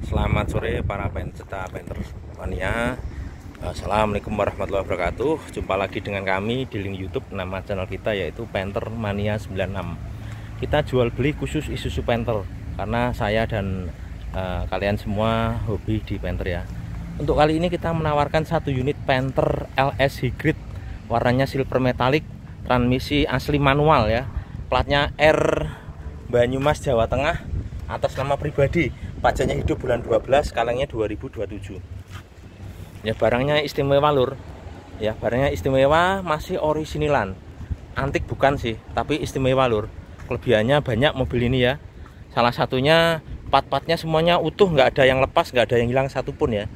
Selamat sore para pecinta painter mania. Assalamualaikum warahmatullahi wabarakatuh. Jumpa lagi dengan kami di link YouTube. Nama channel kita yaitu Painter Mania 96. Kita jual beli khusus Isuzu Painter karena saya dan kalian semua hobi di painter ya. Untuk kali ini kita menawarkan satu unit Painter LS Hybrid, warnanya silver metallic, transmisi asli manual ya. Platnya R Banyumas Jawa Tengah, atas nama pribadi. Pajaknya hidup bulan 12, kalengnya 2027. Ya, barangnya istimewa lur. Ya, barangnya istimewa, masih orisinilan. Antik bukan sih, tapi istimewa lur. Kelebihannya banyak mobil ini ya. Salah satunya part-partnya semuanya utuh, nggak ada yang lepas, nggak ada yang hilang satupun ya.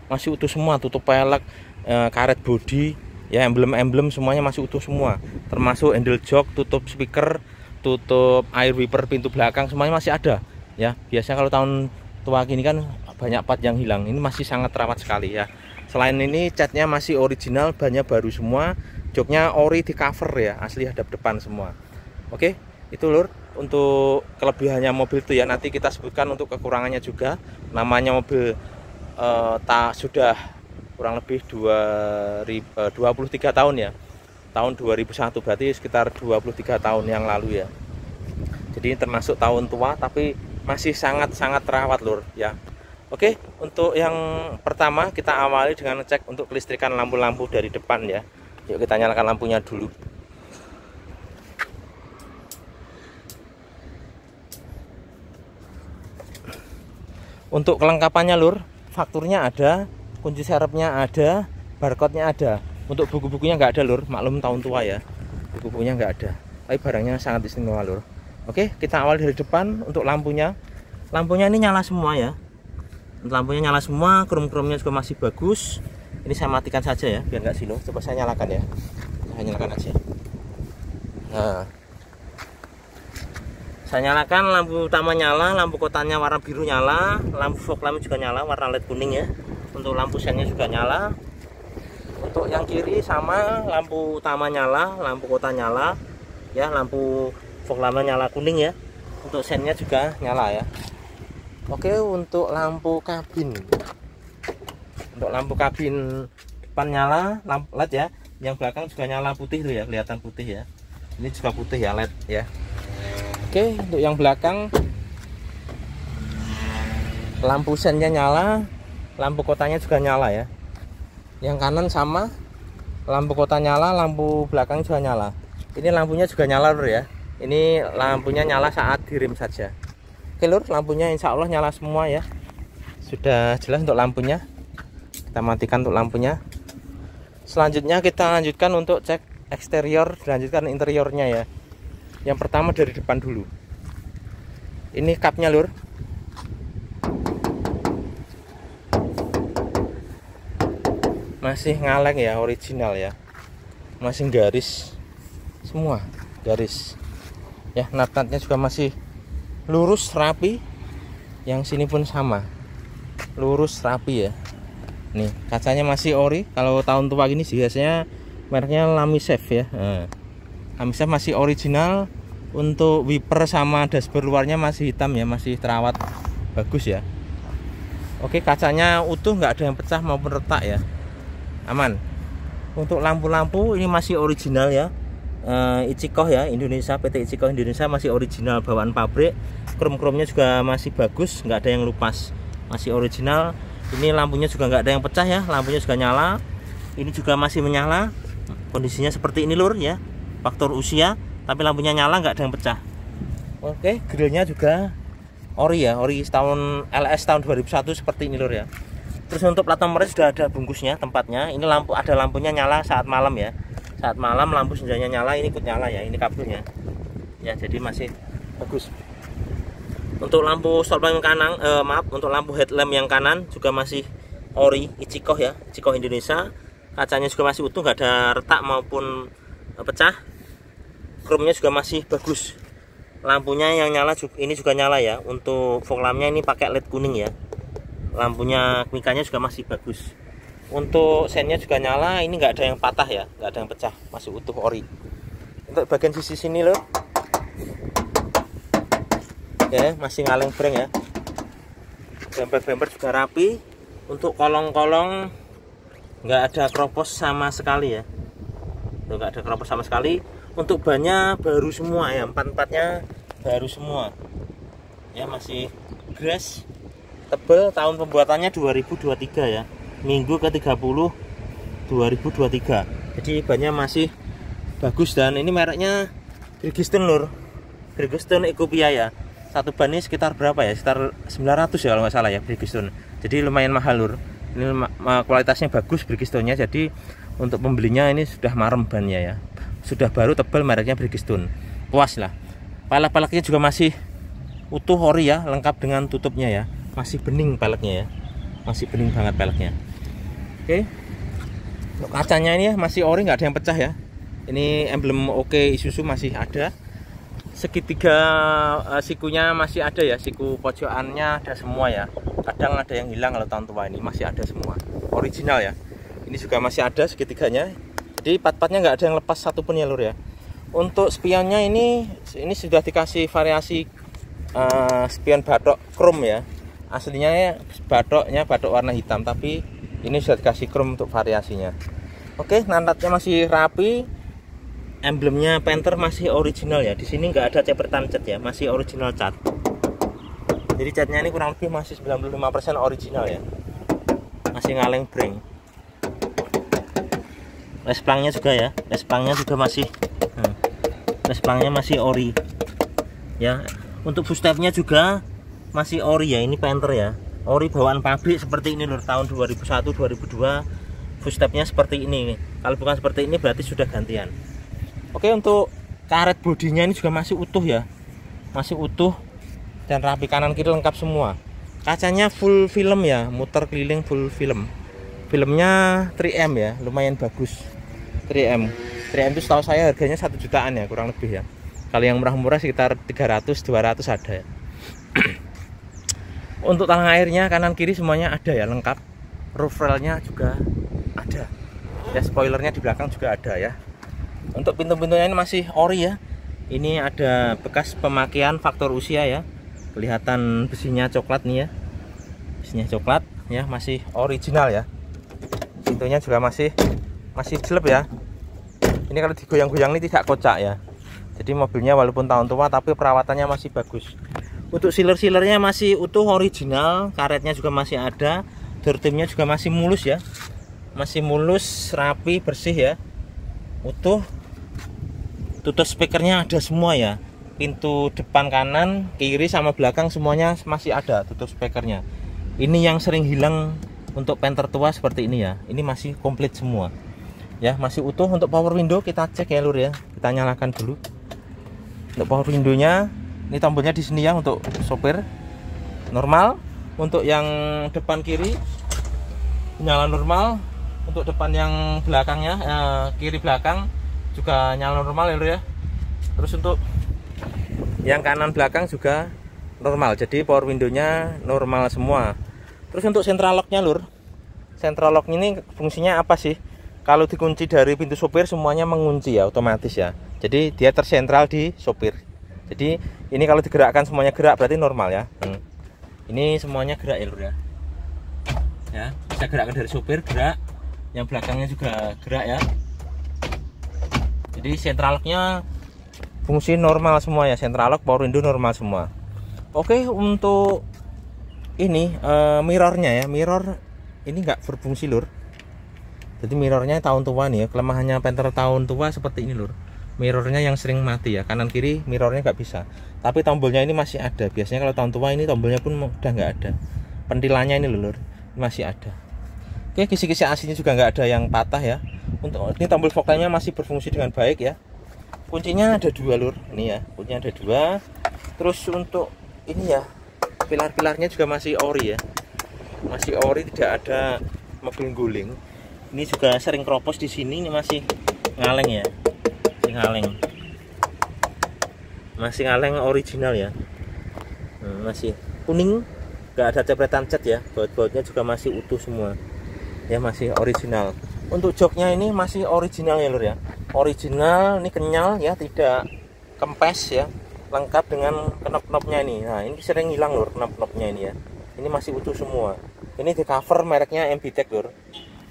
Masih utuh semua, tutup pelek, karet bodi, ya emblem-emblem semuanya masih utuh semua. Termasuk handle jok, tutup speaker, tutup air wiper pintu belakang semuanya masih ada. Ya, biasanya kalau tahun tua gini kan banyak part yang hilang. Ini masih sangat rawat sekali ya. Selain ini catnya masih original, bannya baru semua. Joknya ori di cover ya, asli hadap depan semua. Oke, itu lur untuk kelebihannya mobil itu ya. Nanti kita sebutkan untuk kekurangannya juga. Namanya mobil sudah kurang lebih 23 tahun ya. Tahun 2001, berarti sekitar 23 tahun yang lalu ya. Jadi termasuk tahun tua tapi masih sangat-sangat terawat lur ya. Oke, untuk yang pertama kita awali dengan ngecek untuk kelistrikan lampu-lampu dari depan ya. Yuk kita nyalakan lampunya dulu. Untuk kelengkapannya lur, fakturnya ada, kunci serepnya ada, barcode-nya ada. Untuk buku-bukunya nggak ada lur, maklum tahun tua ya. Buku-bukunya nggak ada, tapi barangnya sangat istimewa lur. Oke, kita awal dari depan. Untuk lampunya ini nyala semua ya. Lampunya nyala semua, krom-kromnya juga masih bagus. Ini saya matikan saja ya, biar nggak silo. Coba saya nyalakan ya. Saya nyalakan aja. Nah, saya nyalakan, lampu utama nyala, lampu kotanya warna biru nyala, lampu fog lamp juga nyala, warna LED kuning ya. Untuk lampu sennya juga nyala. Untuk yang kiri sama, lampu utama nyala, lampu kota nyala, ya, lampu fog lamp nyala kuning ya. Untuk sennya juga nyala ya. Oke, untuk lampu kabin. Untuk lampu kabin depan nyala, lampu LED ya. Yang belakang juga nyala putih tuh ya, kelihatan putih ya. Ini juga putih ya, LED ya. Oke, untuk yang belakang lampu sennya nyala, lampu kotanya juga nyala ya. Yang kanan sama, lampu kota nyala, lampu belakang juga nyala. Ini lampunya juga nyala lur ya. Ini lampunya nyala saat direm saja. Oke lur, lampunya insya Allah nyala semua ya. Sudah jelas untuk lampunya. Kita matikan untuk lampunya. Selanjutnya kita lanjutkan untuk cek eksterior, lanjutkan interiornya ya. Yang pertama dari depan dulu. Ini kapnya lur. Masih ngaleng ya, original ya. Masih garis semua, garis. Ya, nat-natnya juga masih lurus rapi. Yang sini pun sama, lurus rapi ya. Nih, kacanya masih ori. Kalau tahun tua gini sih biasanya mereknya Lamisafe ya. Nah, Lamisafe masih original. Untuk wiper sama dashboard luarnya masih hitam ya, masih terawat bagus ya. Oke, kacanya utuh, nggak ada yang pecah maupun retak ya, aman. Untuk lampu-lampu ini masih original ya. Ichikoh ya, Indonesia, PT Ichikoh Indonesia masih original bawaan pabrik. Krom-kromnya juga masih bagus, nggak ada yang lupas, masih original. Ini lampunya juga nggak ada yang pecah ya, lampunya juga nyala. Ini juga masih menyala. Kondisinya seperti ini lur ya, faktor usia, tapi lampunya nyala, nggak ada yang pecah. Oke, grillnya juga ori ya, ori tahun LS tahun 2001 seperti ini lur ya. Terus untuk plat nomornya sudah ada bungkusnya, tempatnya. Ini lampu, ada lampunya nyala saat malam ya. Saat malam lampu senjanya nyala, ini ikut nyala ya, ini kabelnya ya, jadi masih bagus. Untuk lampu stop lamp yang kanan, untuk lampu headlamp yang kanan juga masih ori Ichikoh ya, Ichikoh Indonesia. Kacanya juga masih utuh, nggak ada retak maupun pecah. Chrome-nya juga masih bagus. Lampunya yang nyala ini juga nyala ya. Untuk fog lampnya ini pakai LED kuning ya. Lampunya mikanya juga masih bagus. Untuk sennya juga nyala, ini nggak ada yang patah ya, nggak ada yang pecah, masih utuh ori. Untuk bagian sisi sini loh, ya masih ngaleng breng ya. bumper juga rapi. Untuk kolong-kolong nggak ada keropos sama sekali ya, nggak ada keropos sama sekali. Untuk bannya baru semua ya, empat-empatnya baru semua ya, masih grass tebel. Tahun pembuatannya 2023 ya, minggu ke 30 2023. Jadi bannya masih bagus, dan ini mereknya Bridgestone lur, Bridgestone Ecopia ya. Satu ban ini sekitar berapa ya, sekitar 900 ya kalau nggak salah ya, Bridgestone. Jadi lumayan mahal lur, ini kualitasnya bagus Bridgestone-nya. Jadi untuk pembelinya ini sudah marem bannya ya, sudah baru tebal, mereknya Bridgestone. Puas lah. Pelek-peleknya juga masih utuh ori ya, lengkap dengan tutupnya ya. Masih bening peleknya ya, masih bening banget peleknya. Oke, untuk kacanya ini ya masih ori, nggak ada yang pecah ya. Ini emblem Oke Isuzu masih ada. Segitiga sikunya masih ada ya, siku pojokannya ada semua ya. Kadang ada yang hilang kalau tahun tua, ini masih ada semua original ya. Ini juga masih ada segitiganya. Jadi part-partnya nggak ada yang lepas satupun ya lur ya. Untuk spionnya ini sudah dikasih variasi spion batok chrome ya. Aslinya batok warna hitam, tapi ini sudah dikasih chrome untuk variasinya. Oke, nantatnya masih rapi. Emblemnya Panther masih original ya. Di sini nggak ada cepretan cat ya, masih original cat. Jadi catnya ini kurang lebih masih 95% original ya. Masih ngaleng breng. Lesplangnya juga ya, lesplangnya juga masih lesplangnya masih ori ya. Untuk footstepnya juga masih ori ya, ini Panther ya, ori bawaan pabrik seperti ini lur, tahun 2001 2002 footstepnya seperti ini. Kalau bukan seperti ini berarti sudah gantian. Oke, untuk karet bodinya ini juga masih utuh ya, masih utuh dan rapi, kanan kiri lengkap semua. Kacanya full film ya, muter keliling full film. Filmnya 3M ya, lumayan bagus. 3M itu setahu saya harganya 1 jutaan ya, kurang lebih ya. Kalau yang murah-murah sekitar 300-200 ada ya. Untuk talang airnya kanan kiri semuanya ada ya, lengkap. Roof railnya juga ada ya, spoilernya di belakang juga ada ya. Untuk pintu-pintunya ini masih ori ya. Ini ada bekas pemakaian faktor usia ya, kelihatan besinya coklat nih ya, besinya coklat ya, masih original ya. Pintunya juga masih jelek ya. Ini kalau digoyang-goyang ini tidak kocak ya. Jadi mobilnya walaupun tahun tua tapi perawatannya masih bagus. Untuk sealer-sealernya masih utuh original, karetnya juga masih ada, door trimnya juga masih mulus ya, masih mulus, rapi, bersih ya, utuh. Tutup speakernya ada semua ya, pintu depan, kanan, kiri sama belakang semuanya masih ada tutup speakernya. Ini yang sering hilang untuk Panther tua seperti ini ya, ini masih komplit semua ya, masih utuh. Untuk power window kita cek ya lur ya, kita nyalakan dulu. Untuk power windownya ini tombolnya di sini ya, untuk sopir normal. Untuk yang depan kiri nyala normal. Untuk depan yang belakangnya kiri belakang juga nyala normal ya lur ya. Terus untuk yang kanan belakang juga normal, jadi power windownya normal semua. Terus untuk central locknya lur, central lock ini fungsinya apa sih? Kalau dikunci dari pintu sopir semuanya mengunci ya, otomatis ya. Jadi dia tersentral di sopir. Jadi ini kalau digerakkan semuanya gerak, berarti normal ya. Ini semuanya gerak ya lur ya. Ya, bisa gerakkan dari sopir, gerak. Yang belakangnya juga gerak ya. Jadi central locknya fungsi normal semua ya, central lock, power window normal semua. Oke, untuk ini mirrornya ya, mirror ini nggak berfungsi lur. Jadi mirrornya tahun tua nih ya, kelemahannya Panther tahun tua seperti ini lur. Mirrornya yang sering mati ya, kanan kiri mirrornya nggak bisa. Tapi tombolnya ini masih ada. Biasanya kalau tahun tua ini tombolnya pun udah nggak ada. Pentilannya ini lur, masih ada. Oke, kisi-kisi aslinya juga nggak ada yang patah ya. Untuk ini tombol fog lainnya masih berfungsi dengan baik ya. Kuncinya ada dua lur, ini ya, kuncinya ada dua. Terus untuk ini ya, pilar-pilarnya juga masih ori ya, masih ori, tidak ada mobil guling. Ini juga sering keropos di sini, ini masih ngaleng ya, masih ngaleng original ya. Masih kuning, nggak ada cepretan cat ya, baut-bautnya juga masih utuh semua ya, masih original. Untuk joknya ini masih original ya lur ya, original, ini kenyal ya, tidak kempes ya, lengkap dengan knop-knopnya ini. Nah ini sering hilang lur knop-knopnya ini ya, ini masih utuh semua. Ini di cover mereknya MBTech lur.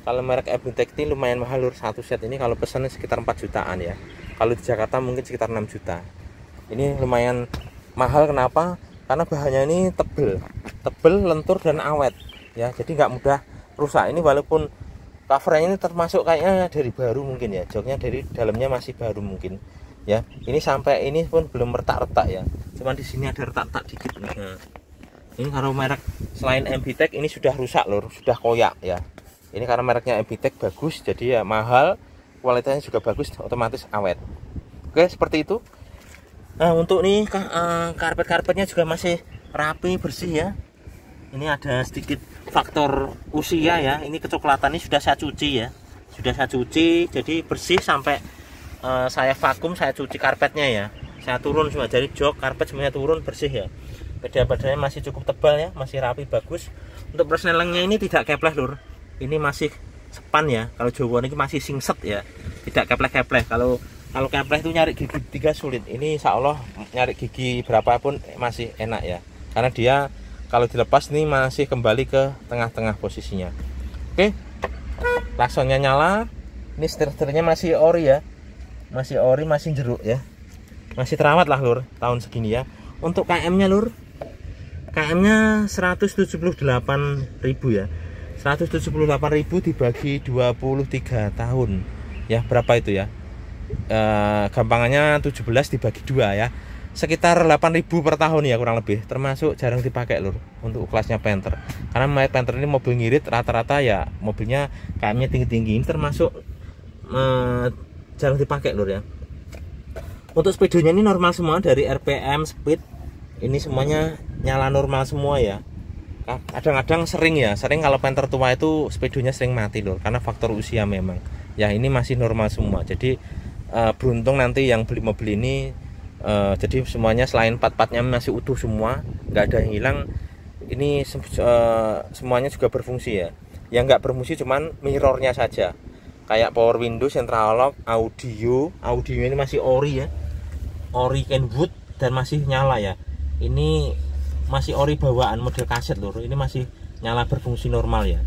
Kalau merek MBTech ini lumayan mahal lur, satu set ini kalau pesan sekitar 4 jutaan ya. Kalau di Jakarta mungkin sekitar 6 juta. Ini lumayan mahal, kenapa? Karena bahannya ini tebel, lentur dan awet ya, jadi nggak mudah rusak. Ini walaupun covernya ini termasuk kayaknya dari baru mungkin ya, joknya dari dalamnya masih baru mungkin ya. Ini sampai ini pun belum retak-retak ya, cuman di sini ada retak-retak dikit. Nah, ini kalau merek selain MBTech ini sudah rusak lur, sudah koyak ya. Ini karena mereknya MBTech bagus, jadi ya mahal, kualitasnya juga bagus, otomatis awet. Oke, seperti itu. Nah, untuk nih karpet-karpetnya juga masih rapi, bersih ya. Ini ada sedikit faktor usia ya. Ini kecoklatan ini sudah saya cuci ya. Sudah saya cuci, jadi bersih sampai saya vakum, saya cuci karpetnya ya. Saya turun semua, jadi jok karpet semuanya turun bersih ya. Peda-pedanya masih cukup tebal ya, masih rapi, bagus. Untuk persnelengnya ini tidak kepleh lur. Ini masih sepan ya. Kalau Jawa ini masih singset ya. Tidak kepleh-kepleh. Kalau kepleh itu nyari gigi 3 sulit. Ini insya Allah nyari gigi berapapun masih enak ya. Karena dia kalau dilepas ini masih kembali ke tengah-tengah posisinya. Oke, klaksonnya nyala. Ini setir-setirnya masih ori ya. Masih ori, masih jeruk ya. Masih terawat lah lur tahun segini ya. Untuk KM-nya lur, KM-nya 178.000 ya. 178.000 dibagi 23 tahun ya. Berapa itu ya? Gampangannya 17 dibagi 2 ya, sekitar 8.000 per tahun ya kurang lebih, termasuk jarang dipakai lur untuk kelasnya Panther. Karena Panther ini mobil ngirit rata-rata ya, mobilnya KM-nya tinggi-tinggi, ini termasuk jarang dipakai lur ya. Untuk speedonya ini normal semua, dari RPM, speed ini semuanya nyala normal semua ya. Kadang-kadang sering kalau Panther tua itu speedonya sering mati lur, karena faktor usia memang ya. Ini masih normal semua, jadi beruntung nanti yang beli mobil ini, jadi semuanya selain part-partnya masih utuh semua, nggak ada yang hilang. Ini semuanya juga berfungsi ya. Yang nggak berfungsi cuman mirrornya saja, kayak power window, central lock, audio ini masih ori ya, ori Kenwood dan masih nyala ya. Ini masih ori bawaan model kaset lur, ini masih nyala berfungsi normal ya.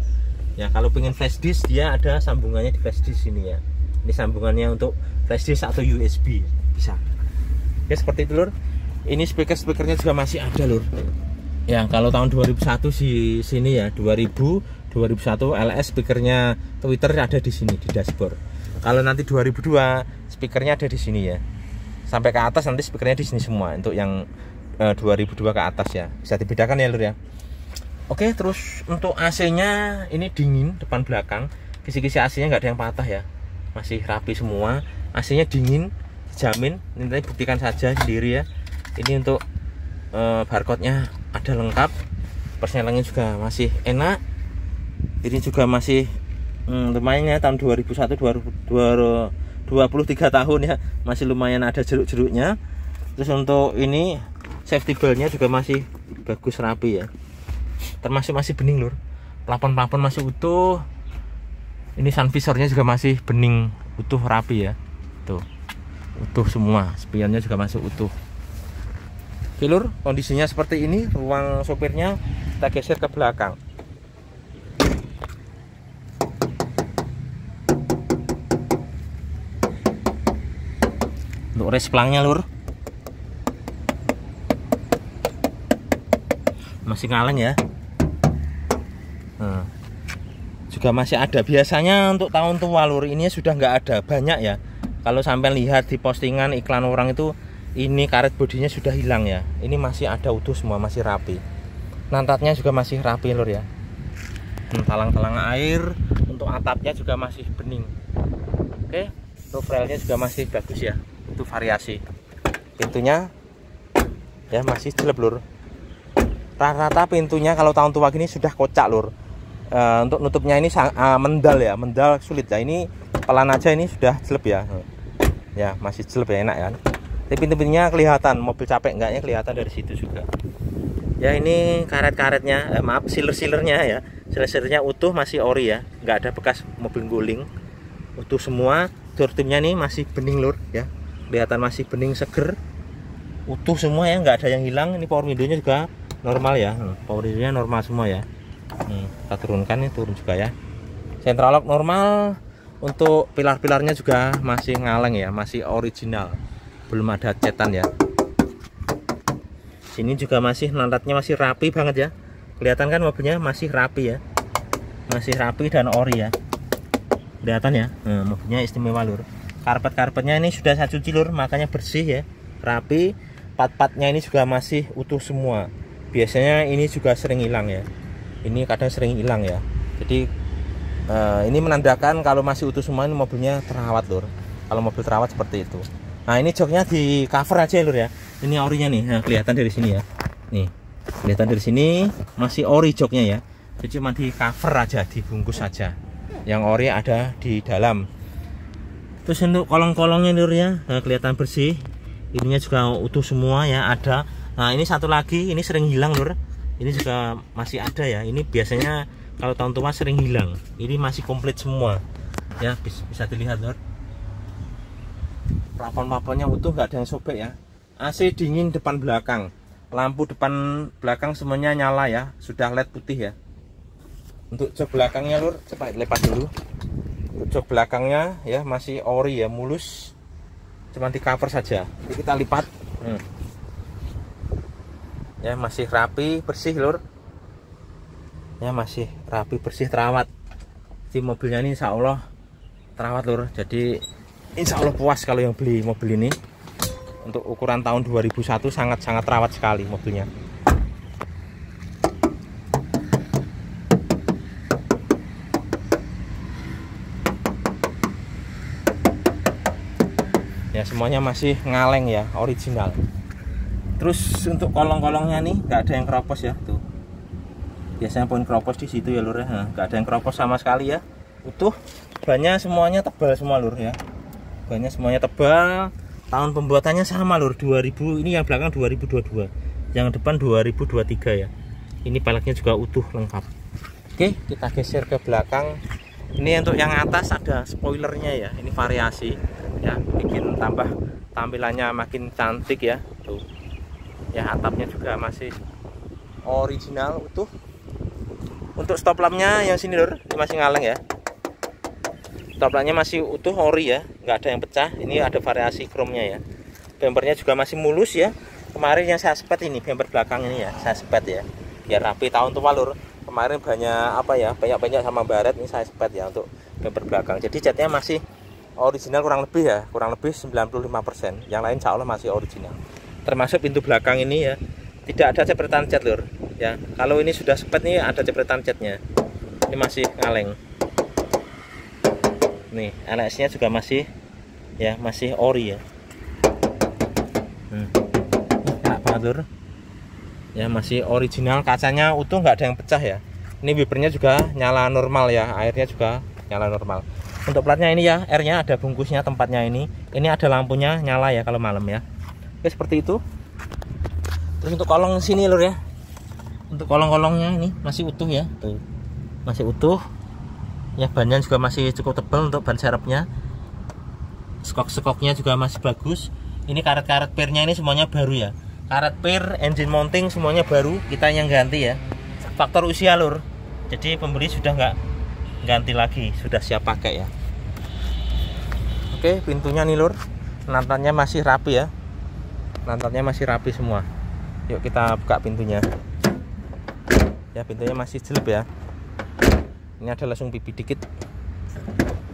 Ya kalau pengen flash disk dia ada sambungannya di flash disk ini ya. Ini sambungannya untuk flash disk atau USB bisa. Oke, seperti itu lur. Ini speakernya juga masih ada lur. Ya kalau tahun 2001 di sini ya, 2001 LS speakernya Twitter ada di sini di dashboard. Kalau nanti 2002 speakernya ada di sini ya. Sampai ke atas nanti speakernya di sini semua untuk yang 2002 ke atas ya. Bisa dibedakan ya lur ya. Oke, terus untuk AC-nya ini dingin depan belakang. Kisi-kisi AC-nya nggak ada yang patah ya. Masih rapi semua. AC-nya dingin, dijamin. Ini tadi buktikan saja sendiri ya. Ini untuk barcode-nya ada lengkap. Persnelengnya juga masih enak. Ini juga masih lumayan ya, tahun 2001 23 tahun ya. Masih lumayan ada jeruk-jeruknya. Terus untuk ini safety belt-nya juga masih bagus, rapi ya. Termasuk masih bening lur. Plafon-plafon masih utuh. Ini sun visornya juga masih bening, utuh, rapi ya. Tuh. Utuh semua. Spionnya juga masih utuh. Oke lur, kondisinya seperti ini. Ruang sopirnya kita geser ke belakang. Untuk race plangnya lur, masih kaleng ya. Juga masih ada. Biasanya untuk tahun tua lur ini sudah nggak ada, banyak ya. Kalau sampai lihat di postingan iklan orang itu, ini karet bodinya sudah hilang ya. Ini masih ada utuh semua, masih rapi. Nantatnya juga masih rapi lur ya. Talang-talang air. Untuk atapnya juga masih bening. Oke, roof railnya juga masih bagus ya. Itu variasi. Pintunya ya masih jelek lur. Rata-rata pintunya kalau tahun tua gini sudah kocak lur. Untuk nutupnya ini mendal ya, mendal sulit ya. Ini pelan aja, ini sudah jelek ya. Ya masih jelek ya, enak kan. Tapi pintu-pintunya kelihatan, mobil capek enggaknya kelihatan dari situ juga. Ya ini karet-karetnya, maaf sealer-sealernya ya. Sealer-sealernya utuh, masih ori ya, nggak ada bekas mobil guling, utuh semua. Door trimnya nih masih bening lur ya, kelihatan masih bening, seger, utuh semua ya, nggak ada yang hilang. Ini power window-nya juga normal ya, power nya normal semua ya. Kita turunkan, ini turun juga ya. Central lock normal. Untuk pilar-pilarnya juga masih ngaleng ya, masih original, belum ada cetan ya. Sini juga masih lantatnya masih rapi banget ya. Kelihatan kan mobilnya masih rapi ya, masih rapi dan ori ya. Kelihatan ya, mobilnya istimewa lur. Karpet-karpetnya ini sudah saya cuci lur, makanya bersih ya, rapi. Part-partnya ini juga masih utuh semua. Biasanya ini juga sering hilang ya, ini kadang sering hilang ya. Jadi ini menandakan kalau masih utuh semua, ini mobilnya terawat lur. Kalau mobil terawat seperti itu. Nah ini joknya di cover aja lur ya. Ini orinya nih, nah, kelihatan dari sini ya. Nih kelihatan dari sini masih ori joknya ya. Jadi cuma di cover aja, dibungkus saja. Yang ori ada di dalam. Terus untuk kolong-kolongnya lur ya, nah, kelihatan bersih. Ininya juga utuh semua ya, ada. Nah ini satu lagi, ini sering hilang lur. Ini juga masih ada ya. Ini biasanya kalau tahun tua sering hilang. Ini masih komplit semua ya, bisa dilihat lur. Plafon-plafonnya utuh, nggak ada yang sobek ya. AC dingin depan belakang, lampu depan belakang semuanya nyala ya, sudah LED putih ya. Untuk jok belakangnya lur, coba lepas dulu. Untuk jok belakangnya ya masih ori ya, mulus, cuma di cover saja. Jadi kita lipat, ya masih rapi bersih lur, ya masih rapi bersih terawat. Jadi mobilnya ini insya Allah terawat lur. Jadi insya Allah puas kalau yang beli mobil ini. Untuk ukuran tahun 2001 sangat-sangat terawat sekali mobilnya. Ya semuanya masih ngaleng ya, original. Terus untuk kolong-kolongnya nih nggak ada yang keropos ya tuh. Biasanya poin keropos di situ ya lur ya. Nah, nggak ada yang keropos sama sekali ya. Utuh. Bannya semuanya tebal semua lur ya. Bannya semuanya tebal. Tahun pembuatannya sama lur, 2000. Ini yang belakang 2022. Yang depan 2023 ya. Ini peleknya juga utuh lengkap. Oke, kita geser ke belakang. Ini untuk yang atas ada spoilernya ya. Ini variasi ya, bikin tambah tampilannya makin cantik ya. Tuh. Ya, atapnya juga masih original utuh. Untuk stop lampnya yang sini lur, ini masih ngaleng ya. Stop lampnya masih utuh ori ya, nggak ada yang pecah. Ini ada variasi chrome-nya ya. Bempernya juga masih mulus ya. Kemarin yang saya spet ini bemper belakang ini ya, saya spet ya. Biar rapi tahun tua lur. Kemarin banyak apa ya, banyak sama baret, ini saya spet ya untuk bemper belakang. Jadi catnya masih original kurang lebih ya, kurang lebih 95%. Yang lain insya Allah masih original. Termasuk pintu belakang ini ya, tidak ada cepretan cat lur ya. Kalau ini sudah spet nih ada cepretan catnya. Ini masih ngaleng. Nih LS-nya juga masih ya, masih ori ya. Enak banget lur. Ya masih original, kacanya utuh, nggak ada yang pecah ya. Ini wipernya juga nyala normal ya, airnya juga nyala normal. Untuk platnya ini ya, R-nya ada bungkusnya tempatnya ini. Ini ada lampunya nyala ya kalau malam ya. Oke seperti itu. Terus untuk kolong sini lur ya. Untuk kolong-kolongnya ini masih utuh ya. Tuh. Masih utuh. Ya bannya juga masih cukup tebal untuk ban serepnya. Skok-skoknya juga masih bagus. Ini karet-karet pirnya ini semuanya baru ya. Karet pir, engine mounting semuanya baru, kita yang ganti ya. Faktor usia lur. Jadi pembeli sudah nggak ganti lagi, sudah siap pakai ya. Oke, pintunya nih lur. Lantarnya masih rapi ya. Lantarnya masih rapi semua. Yuk kita buka pintunya. Ya pintunya masih jelek ya. Ini ada langsung pipi dikit.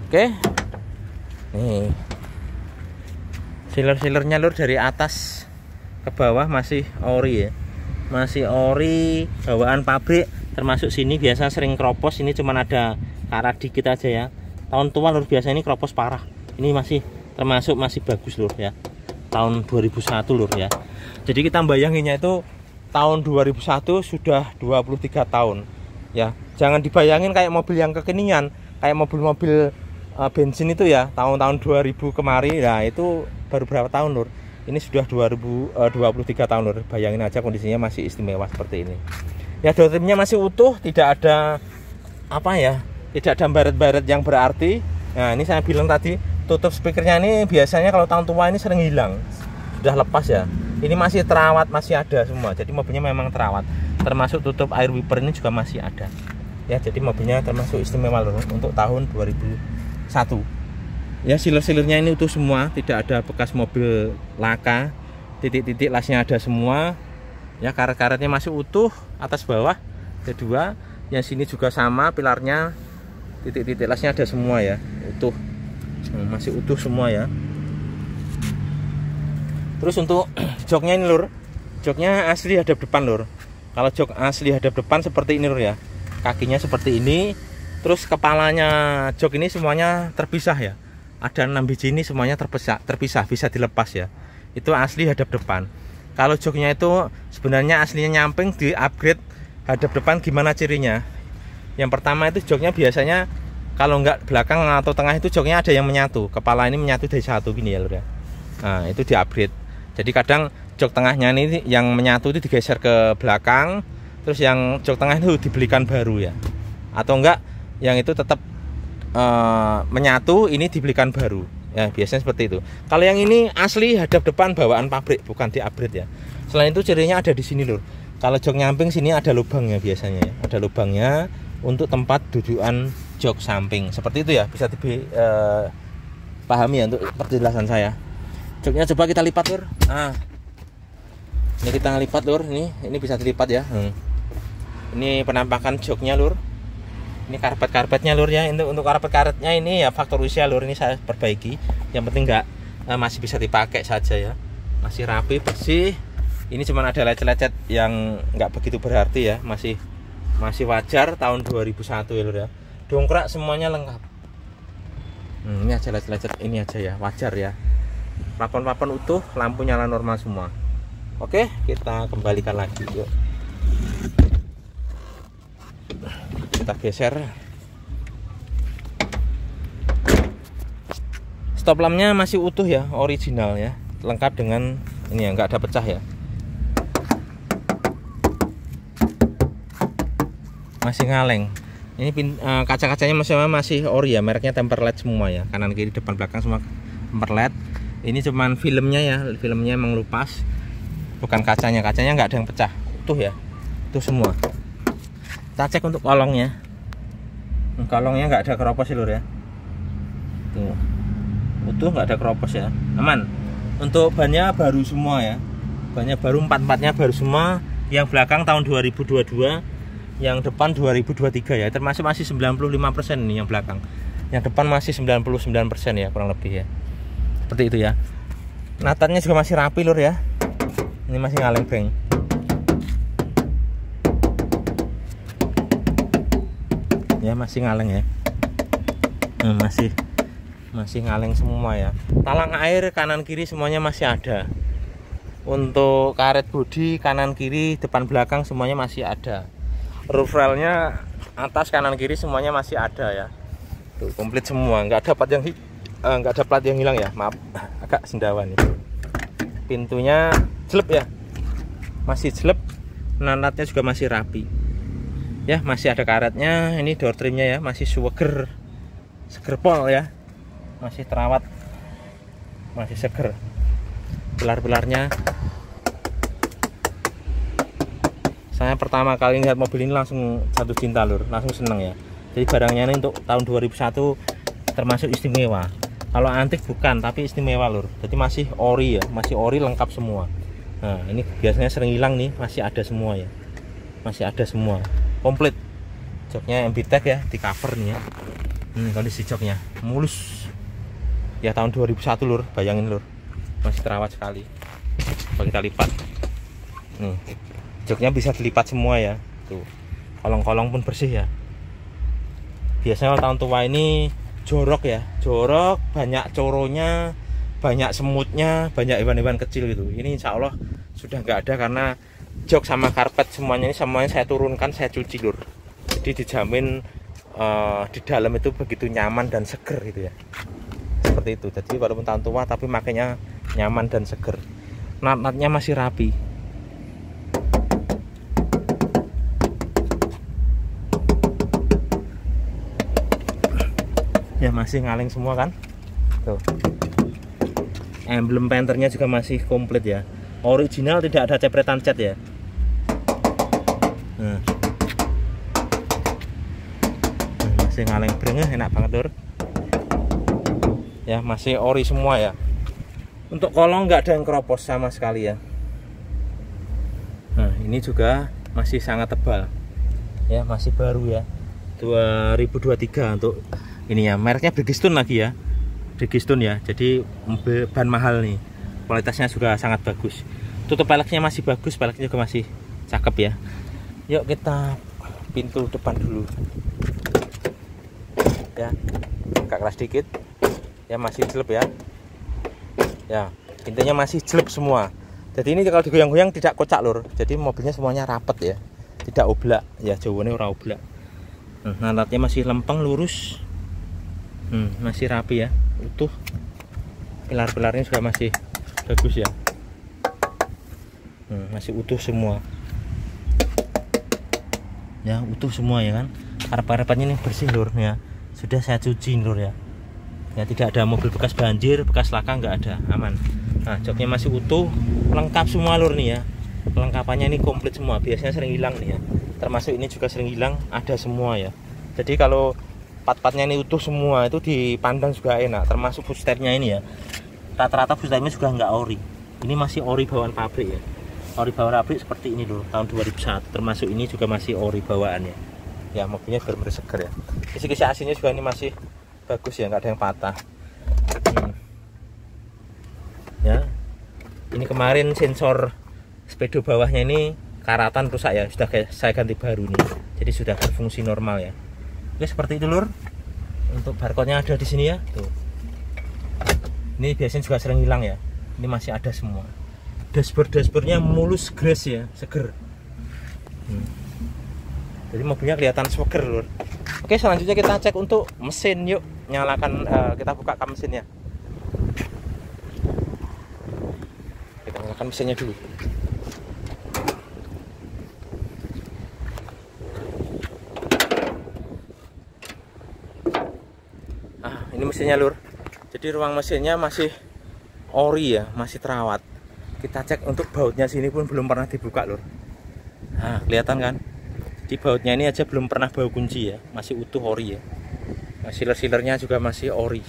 Oke. Nih. Sealer-sealernya lur dari atas ke bawah masih ori ya, masih ori bawaan pabrik. Termasuk sini biasa sering kropos, ini cuman ada karat dikit aja ya. Tahun tua lur biasa ini kropos parah. Ini masih termasuk masih bagus lur ya, tahun 2001 lur ya. Jadi kita bayanginnya itu tahun 2001 sudah 23 tahun ya. Jangan dibayangin kayak mobil yang kekinian, kayak mobil-mobil bensin itu ya, tahun-tahun 2000 kemarin. Nah itu baru berapa tahun lur. Ini sudah 2023 tahun lur. Bayangin aja kondisinya masih istimewa seperti ini. Ya door trimnya masih utuh, tidak ada apa ya, tidak ada baret-baret yang berarti. Nah ini saya bilang tadi, tutup speakernya ini biasanya kalau tahun tua ini sering hilang, sudah lepas ya. Ini masih terawat, masih ada semua. Jadi mobilnya memang terawat. Termasuk tutup air wiper ini juga masih ada. Ya, jadi mobilnya termasuk istimewa lur untuk tahun 2001. Ya, siler-silernya ini utuh semua, tidak ada bekas mobil laka. Titik-titik lasnya ada semua. Ya, karet-karetnya masih utuh atas bawah. Kedua, yang sini juga sama pilarnya. Titik-titik lasnya ada semua ya, utuh. Masih utuh semua ya. Terus untuk joknya ini lur, joknya asli hadap depan lur. Kalau jok asli hadap depan seperti ini lur ya, kakinya seperti ini. Terus kepalanya jok ini semuanya terpisah ya. Ada 6 biji ini semuanya terpisah, bisa dilepas ya. Itu asli hadap depan. Kalau joknya itu sebenarnya aslinya nyamping, di upgrade hadap depan. Gimana cirinya? Yang pertama itu joknya biasanya kalau nggak belakang atau tengah itu joknya ada yang menyatu. Kepala ini menyatu dari satu gini ya lur ya. Nah, itu di upgrade. Jadi kadang jok tengahnya ini yang menyatu itu digeser ke belakang, terus yang jok tengah itu dibelikan baru ya. Atau enggak yang itu tetap menyatu, ini dibelikan baru. Ya, biasanya seperti itu. Kalau yang ini asli hadap depan bawaan pabrik, bukan di upgrade ya. Selain itu cirinya ada di sini lur. Kalau jok nyamping sini ada lubangnya biasanya ya. Ada lubangnya untuk tempat dudukan jok samping. Seperti itu ya, bisa dipahami ya untuk penjelasan saya. Joknya coba kita lipat lur. Nah, ini kita lipat lur. Ini bisa dilipat ya. Ini penampakan joknya lur. Ini karpet-karpetnya lur ya. Untuk karpet-karpetnya ini ya faktor usia lur. Ini saya perbaiki. Yang penting masih bisa dipakai saja ya. Masih rapi, bersih. Ini cuma ada lecet-lecet yang nggak begitu berarti ya. Masih wajar tahun 2001 ya lur ya. Dongkrak semuanya lengkap. Ini aja lecet-lecet ini aja ya, wajar ya. Plafon utuh, lampu nyala normal semua. Oke, kita kembalikan lagi yuk. Kita geser. Stop lampnya masih utuh ya, original ya, lengkap dengan ini ya, nggak ada pecah ya. Masih ngaleng. Ini kaca-kacanya masih ori ya, mereknya Temperled semua ya, kanan kiri depan belakang semua Temperled. Ini cuman filmnya ya, filmnya emang lupas, bukan kacanya nggak ada yang pecah, utuh ya, utuh semua. Kita cek untuk kolongnya. Kolongnya nggak ada keropos sih lur ya. Tuh, utuh, nggak ada keropos ya, aman. Untuk bannya baru semua ya, bannya baru, empat-empatnya baru semua. Yang belakang tahun 2022, yang depan 2023 ya, termasuk masih 95% nih yang belakang. Yang depan masih 99% ya kurang lebih ya. Seperti itu ya. Natannya juga masih rapi lur ya. Ini masih ngaleng beng. Ya masih ngaleng ya. Masih ngaleng semua ya. Talang air kanan kiri semuanya masih ada. Untuk karet bodi kanan kiri depan belakang semuanya masih ada. Roof railnya atas kanan kiri semuanya masih ada ya. Tuh komplit semua, nggak ada plat yang hilang ya, maaf agak sendawa nih. Pintunya jelep ya, masih jelep. Nanatnya juga masih rapi ya, masih ada karetnya. Ini door trimnya ya, masih seger pol ya, masih terawat, masih seger. Pilar-pilarnya, saya pertama kali lihat mobil ini langsung jatuh cinta lur, langsung seneng ya. Jadi barangnya ini untuk tahun 2001 termasuk istimewa. Kalau antik bukan, tapi istimewa lur. Jadi masih ori ya, masih ori lengkap semua. Nah ini biasanya sering hilang nih, masih ada semua ya, masih ada semua, komplit. Joknya MBTEC ya, di cover nih ya. Kondisi joknya mulus ya, tahun 2001 lur, bayangin lur, masih terawat sekali. Coba kita lipat. Nih, joknya bisa dilipat semua ya. Tuh, kolong-kolong pun bersih ya. Biasanya tahun tua ini jorok ya, jorok, banyak coronya, banyak semutnya, banyak hewan-hewan kecil gitu. Ini insya Allah sudah nggak ada, karena jok sama karpet semuanya saya turunkan, saya cuci lur. Jadi dijamin di dalam itu begitu nyaman dan seger gitu ya. Seperti itu. Jadi walaupun tahun tua tapi makanya nyaman dan seger. Nat-natnya masih rapi. Ya masih ngaleng semua kan. Tuh. Emblem Panthernya juga masih komplit ya. original, tidak ada cepretan cat ya. Masih ngaleng brengeh, enak banget lur ya, masih ori semua ya. Untuk kolong nggak ada yang keropos sama sekali ya. Nah ini juga masih sangat tebal ya, masih baru ya, 2023 untuk ini ya. Mereknya Bridgestone lagi ya, Bridgestone ya, jadi ban mahal nih, kualitasnya juga sangat bagus. Tutup peleknya masih bagus, peleknya juga masih cakep ya. Yuk kita pintu depan dulu ya, agak keras dikit ya, masih jelek ya. Ya, intinya masih jelek semua. Jadi ini kalau digoyang-goyang tidak kocak lur. Jadi mobilnya semuanya rapet ya, tidak oblak ya, jawabannya ora oblak. Nah, alatnya masih lempeng lurus, masih rapi ya, utuh. Pilar-pilarnya juga masih bagus ya, masih utuh semua ya, utuh semua ya kan. Karep-karepnya ini bersih lur ya, sudah saya cuci lur ya. Ya tidak ada mobil bekas banjir, bekas laka nggak ada, aman. Nah joknya masih utuh, lengkap semua lur nih ya. Kelengkapannya ini komplit semua, biasanya sering hilang nih ya, termasuk ini juga sering hilang, ada semua ya. Jadi kalau part-partnya ini utuh semua, itu dipandang juga enak. Termasuk footstepnya ini ya, rata-rata footstepnya juga nggak ori. Ini masih ori bawaan pabrik ya, ori bawaan pabrik seperti ini loh, tahun 2001. Termasuk ini juga masih ori bawaannya ya, mobilnya benar-benar seger ya. Kisi-kisi AC-nya juga ini masih bagus ya, nggak ada yang patah. Ya ini kemarin sensor speedo bawahnya ini karatan rusak ya, sudah saya ganti baru nih, jadi sudah berfungsi normal ya. Oke seperti itu lur. Untuk barcode-nya ada di sini ya tuh. Ini biasanya juga sering hilang ya, ini masih ada semua. Dashboardnya mulus, gres ya, seger. Jadi mobilnya kelihatan seger lur. Oke selanjutnya kita cek untuk mesin. Yuk nyalakan, kita buka kap mesinnya. Kita nyalakan mesinnya dulu. Ini mesinnya lur. Jadi ruang mesinnya masih ori ya, masih terawat. Kita cek untuk bautnya sini pun belum pernah dibuka lur. Nah kelihatan kan, di bautnya ini aja belum pernah bau kunci ya, masih utuh ori ya. Nah, sealer-sealernya juga masih ori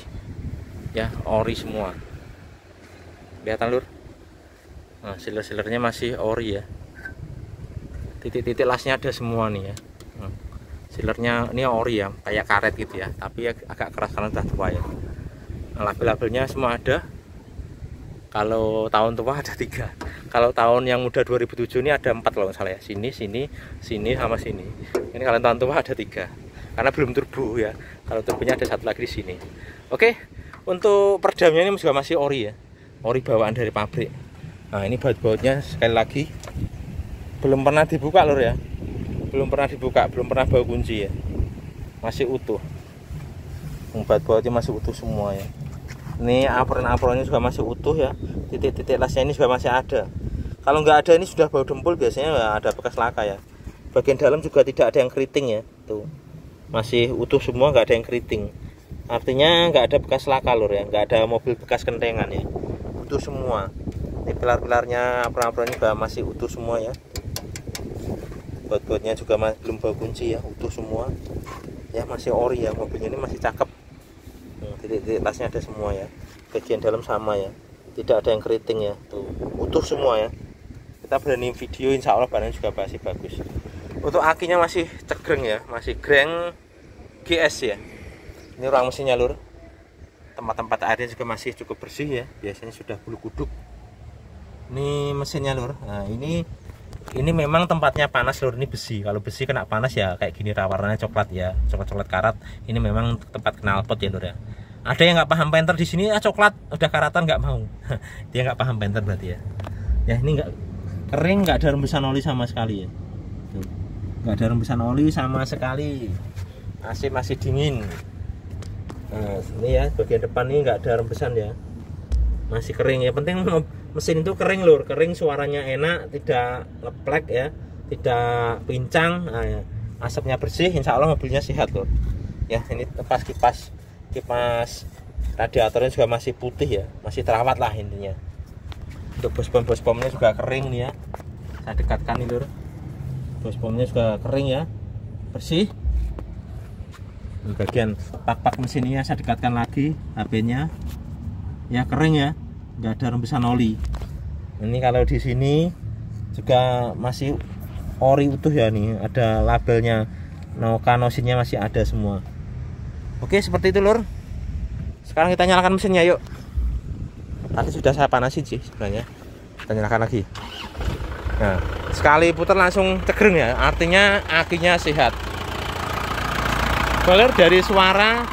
ya, ori semua. Kelihatan lur. Nah sealer-sealernya masih ori ya, titik-titik lasnya ada semua nih ya. Sealernya ini ori ya, kayak karet gitu ya, tapi ya agak keras karena sudah tua ya. Nah, label-labelnya semua ada. Kalau tahun tua ada 3. Kalau tahun yang muda 2007 ini ada 4 kalau nggak salah ya. Sini, sama sini. Ini kalau tahun tua ada 3. Karena belum turbo ya. Kalau turbonya ada 1 lagi di sini. Oke, untuk perdamnya ini juga masih ori ya. Ori bawaan dari pabrik. Nah ini baut-bautnya sekali lagi belum pernah dibuka lur ya. Belum pernah dibuka, belum pernah bau kunci ya. Masih utuh. Baut-bautnya masih utuh semua ya. Ini apron-apronnya juga masih utuh ya. Titik-titik lasnya ini juga masih ada. Kalau nggak ada ini sudah bau dempul, biasanya ada bekas laka ya. Bagian dalam juga tidak ada yang keriting ya. Tuh masih utuh semua, nggak ada yang keriting. Artinya nggak ada bekas laka lur ya, nggak ada mobil bekas kentengan ya. Utuh semua. Ini pilar-pilarnya, apron-apronnya juga masih utuh semua ya. Baut-bautnya juga belum bau kunci ya, utuh semua ya, masih ori ya. Mobilnya ini masih cakep. Titik-titik lasnya ada semua ya. Bagian dalam sama ya, tidak ada yang keriting ya. Tuh utuh semua ya. Kita berani video, insya Allah barangnya juga masih bagus. Untuk akinya masih cegreng ya, masih greng GS ya. Ini ruang mesinnya lur. Tempat-tempat airnya juga masih cukup bersih ya, biasanya sudah bulu kuduk. Ini mesinnya lur. Nah ini memang tempatnya panas lur, ini besi. Kalau besi kena panas ya kayak gini, warnanya coklat ya, coklat karat. Ini memang tempat knalpot ya lur ya. Ada yang nggak paham penter di sini, coklat udah karatan nggak mau. Dia nggak paham penter berarti ya. Ya ini nggak kering, nggak ada rembesan oli sama sekali ya. Tuh, nggak ada rembesan oli sama sekali. AC masih dingin. Nah ini ya, bagian depan ini nggak ada rembesan ya, masih kering ya. Penting mesin itu kering lur, kering, suaranya enak, tidak ngeplek ya, tidak pincang. Nah, ya. Asapnya bersih, insya Allah mobilnya sehat lur ya. Ini kipas radiatornya juga masih putih ya, masih terawat lah intinya. Untuk bos pomnya juga kering nih ya. Saya dekatkan nih lur. Bos pomnya juga kering ya, bersih. Di bagian pak mesinnya saya dekatkan lagi HP-nya. Ya kering ya, nggak ada rembesan oli. Ini kalau di sini juga masih ori utuh ya nih, ada labelnya. Nosinnya masih ada semua. Oke, seperti itu lur. Sekarang kita nyalakan mesinnya yuk. Tadi sudah saya panasin sih sebenarnya. Kita nyalakan lagi. Nah, sekali putar langsung cegreng ya, artinya akinya sehat. Kalau dari suaranya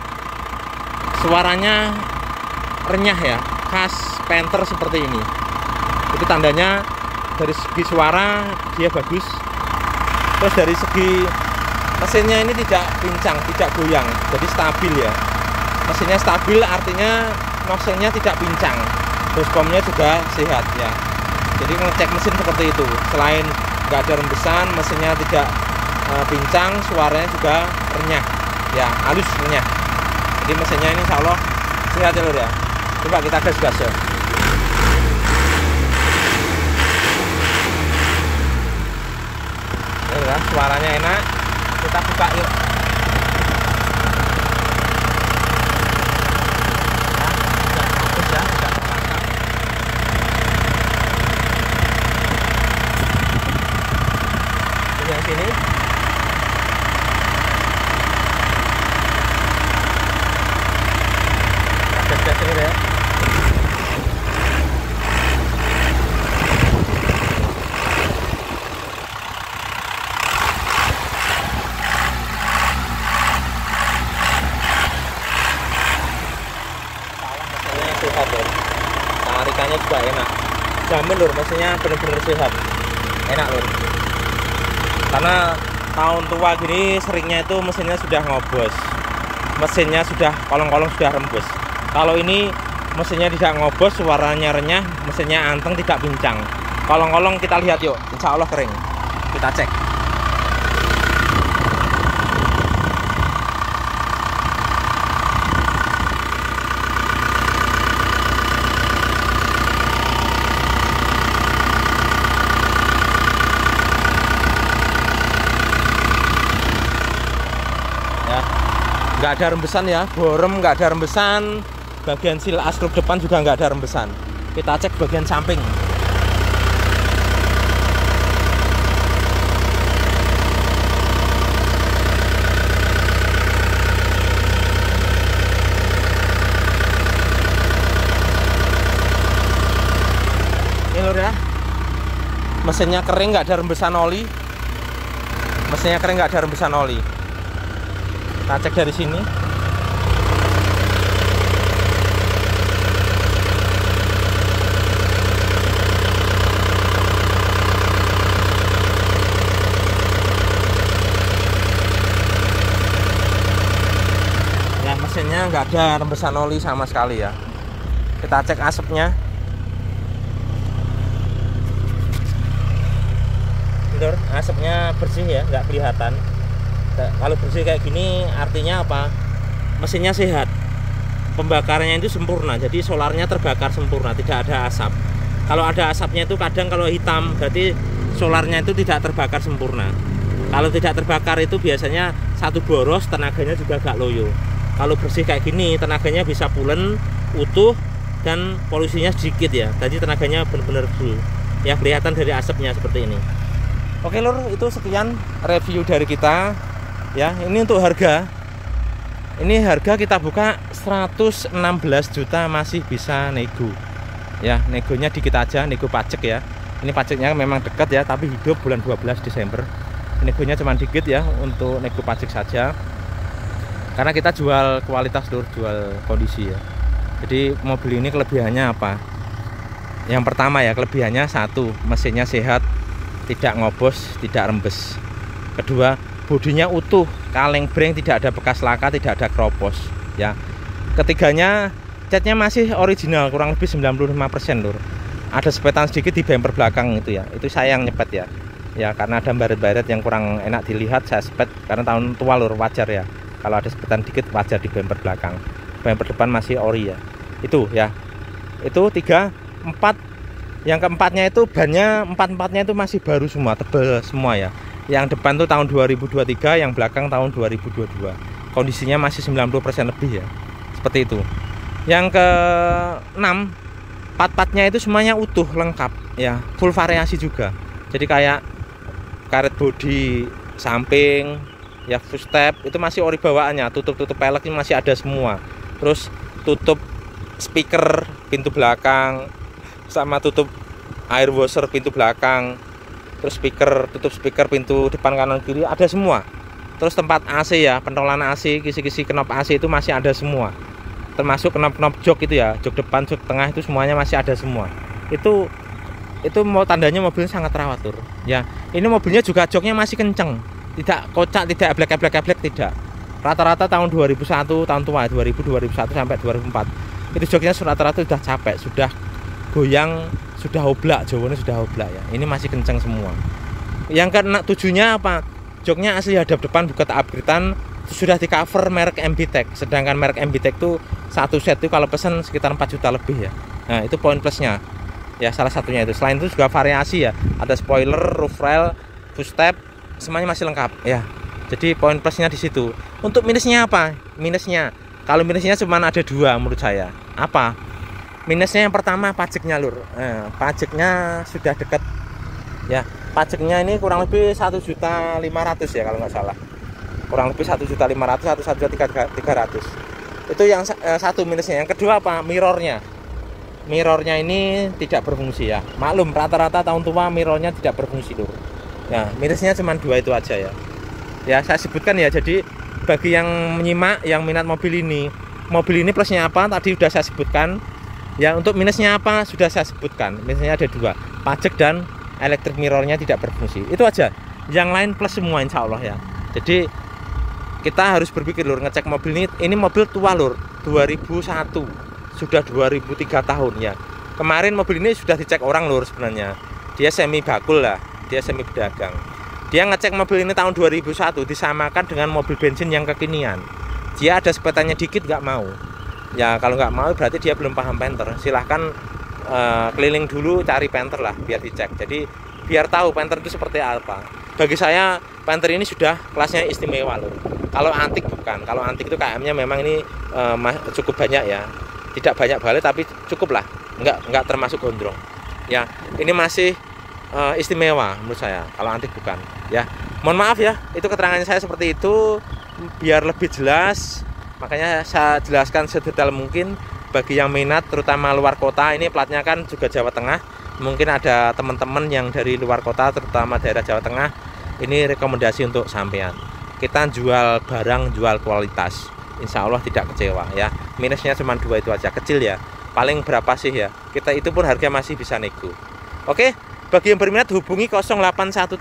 renyah ya, khas Panther seperti ini. Itu tandanya dari segi suara dia bagus. Terus dari segi mesinnya ini tidak pincang, tidak goyang, jadi stabil ya. Mesinnya stabil artinya nozzle-nya tidak pincang. Bos pomnya juga sehat ya. Jadi ngecek mesin seperti itu. Selain nggak ada rembesan, mesinnya tidak pincang, suaranya juga renyah ya, halus renyah. Jadi mesinnya ini insya Allah sehat ya lur ya. Coba kita gas ya. Ini ya, suaranya enak. Kita buka yuk. Yang sini gas ini ya. Sehat lur, tarikannya juga enak, jamin lur, mesinnya bener-bener sehat, enak lur. Karena tahun tua gini seringnya itu mesinnya sudah ngobos, mesinnya sudah kolong-kolong sudah rembus. Kalau ini mesinnya tidak ngobos, suaranya renyah, mesinnya anteng, tidak pincang. Kolong-kolong kita lihat yuk, insya Allah kering. Kita cek. Nggak ada rembesan ya, borem nggak ada rembesan, bagian sil askruk depan juga nggak ada rembesan. Kita cek bagian samping. Ini lur ya, mesinnya kering nggak ada rembesan oli, mesinnya kering nggak ada rembesan oli. Kita cek dari sini. Ya, mesinnya nggak ada rembesan oli sama sekali ya. Kita cek asapnya. Bentar, asapnya bersih ya, nggak kelihatan. Kalau bersih kayak gini artinya apa? Mesinnya sehat, pembakarannya itu sempurna, jadi solarnya terbakar sempurna, tidak ada asap. Kalau ada asapnya itu kadang kalau hitam berarti solarnya itu tidak terbakar sempurna. Kalau tidak terbakar itu biasanya satu boros, tenaganya juga agak loyo. Kalau bersih kayak gini tenaganya bisa pulen, utuh, dan polusinya sedikit ya, jadi tenaganya benar-benar full ya, kelihatan dari asapnya seperti ini. Oke lur, itu sekian review dari kita. Ya, ini untuk harga. Ini harga kita buka 116 juta, masih bisa nego. Ya, negonya dikit aja, nego pajak ya. Ini pajaknya memang dekat ya, tapi hidup bulan 12 Desember. Negonya cuma dikit ya, untuk nego pajak saja. Karena kita jual kualitas lur, jual kondisi ya. Jadi mobil ini kelebihannya apa? Yang pertama ya, kelebihannya satu, mesinnya sehat, tidak ngobos, tidak rembes. Kedua, bodinya utuh, kaleng breng tidak ada bekas laka, tidak ada keropos ya. Ketiganya, catnya masih original, kurang lebih 95% lur. Ada sepetan sedikit di bumper belakang itu ya, itu saya yang nyepet ya. Ya karena ada baret-baret yang kurang enak dilihat, saya sepet karena tahun tua lur, wajar ya. Kalau ada sepetan dikit wajar di bumper belakang. Bumper depan masih ori ya. Itu ya. Itu 3, 4 Yang keempatnya itu bannya empat-empatnya itu masih baru semua, tebal semua ya. Yang depan tuh tahun 2023, yang belakang tahun 2022. Kondisinya masih 90% lebih ya. Seperti itu. Yang keenam, part-partnya itu semuanya utuh, lengkap ya, full variasi juga. Jadi kayak karet bodi samping ya, footstep itu masih ori bawaannya, tutup-tutup pelek ini masih ada semua. Terus tutup speaker pintu belakang sama tutup air washer pintu belakang, terus tutup speaker pintu depan kanan kiri ada semua. Terus tempat AC ya, pentolan AC, kisi-kisi knop AC itu masih ada semua, termasuk knop-knop jok itu ya, jok depan, jok tengah itu semuanya masih ada semua. Itu mau tandanya mobilnya sangat rawat Lur ya. Ini mobilnya juga joknya masih kenceng, tidak kocak, tidak eblek, tidak. Rata-rata tahun 2001, tahun tua 2001 sampai 2004 itu joknya rata-rata sudah capek, sudah goyang, sudah oblak, jawabannya sudah oblak ya. Ini masih kenceng semua. Yang ke-7-nya apa? Joknya asli hadap depan, bukan upgradean, sudah di cover merek MB-Tech. Sedangkan merek MB-Tech itu satu set itu kalau pesan sekitar 4 juta lebih ya. Nah itu poin plusnya ya, salah satunya itu. Selain itu juga variasi ya, ada spoiler, roof rail, footstep, semuanya masih lengkap ya. Jadi poin plusnya di situ. Untuk minusnya apa? Kalau minusnya cuma ada 2 menurut saya. Apa? Minusnya yang pertama pajaknya Lur. Pajaknya sudah dekat ya. Pajaknya ini kurang lebih 1.500.000 ya kalau nggak salah. Kurang lebih 1.500.000 atau 1.300.000. Itu yang satu minusnya. Yang kedua apa? Mirrornya ini tidak berfungsi ya. Maklum rata-rata tahun tua mirrornya tidak berfungsi Lur. Ya, minusnya cuma 2 itu aja ya. Ya saya sebutkan ya. Jadi bagi yang menyimak, yang minat mobil ini plusnya apa? Tadi sudah saya sebutkan. Ya, untuk minusnya apa? Sudah saya sebutkan. Minusnya ada 2, pajak dan electric mirrornya tidak berfungsi. Itu aja. Yang lain plus semua insya Allah ya. Jadi kita harus berpikir Lur, ngecek mobil ini mobil tua Lur, 2001, sudah 2003 tahun ya. Kemarin mobil ini sudah dicek orang Lur sebenarnya. Dia semi bakul lah, dia semi pedagang. Dia ngecek mobil ini tahun 2001, disamakan dengan mobil bensin yang kekinian. Dia ada sepetannya dikit nggak mau. Ya kalau nggak mau berarti dia belum paham Panther. Silahkan keliling dulu cari Panther lah biar dicek. Jadi biar tahu Panther itu seperti apa. Bagi saya Panther ini sudah kelasnya istimewa Lur. Kalau antik bukan. Kalau antik itu KM-nya memang ini cukup banyak ya. Tidak banyak balik tapi cukup lah. Nggak termasuk gondrong. Ya ini masih istimewa menurut saya. Kalau antik bukan. Ya mohon maaf ya. Itu keterangannya saya seperti itu biar lebih jelas. Makanya saya jelaskan sedetail mungkin bagi yang minat terutama luar kota. Ini platnya kan juga Jawa Tengah. Mungkin ada teman-teman yang dari luar kota terutama daerah Jawa Tengah. Ini rekomendasi untuk sampean. Kita jual barang, jual kualitas. Insya Allah tidak kecewa ya. Minusnya cuma 2 itu aja, kecil ya. Paling berapa sih ya? Kita itu pun harga masih bisa nego. Oke, bagi yang berminat hubungi 0813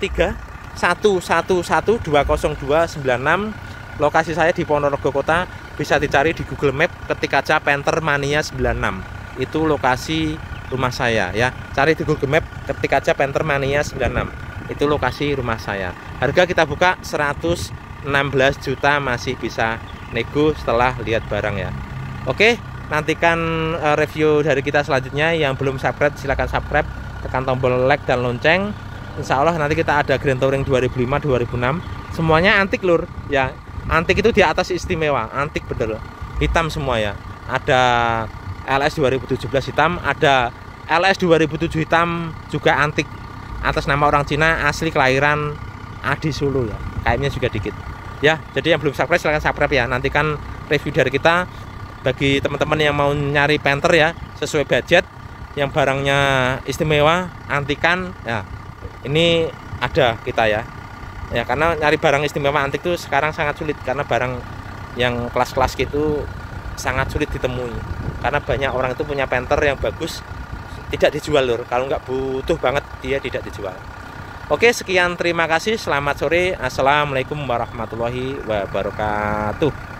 111 20296. Lokasi saya di Ponorogo Kota. Bisa dicari di Google Map, ketik aja Panther Mania 96. Itu lokasi rumah saya ya. Cari di Google Map, ketik aja Panther Mania 96. Itu lokasi rumah saya. Harga kita buka 116 juta, masih bisa nego setelah lihat barang ya. Oke, nantikan review dari kita selanjutnya. Yang belum subscribe silahkan subscribe, tekan tombol like dan lonceng. Insya Allah nanti kita ada Grand Touring 2005 2006. Semuanya antik Lur ya. Antik itu di atas istimewa, antik bener, hitam semua ya. Ada LS 2017 hitam, ada LS 2007 hitam juga antik, atas nama orang Cina, asli kelahiran Adi Solo ya. Kayaknya juga dikit ya. Jadi yang belum subscribe silahkan subscribe ya. Nantikan review dari kita. Bagi teman-teman yang mau nyari Panther ya sesuai budget, yang barangnya istimewa, antikan ya, ini ada kita ya. Ya karena nyari barang istimewa antik itu sekarang sangat sulit, karena barang yang kelas-kelas gitu sangat sulit ditemui, karena banyak orang itu punya Panther yang bagus tidak dijual Lur. Kalau nggak butuh banget dia tidak dijual. Oke, sekian, terima kasih, selamat sore, assalamualaikum warahmatullahi wabarakatuh.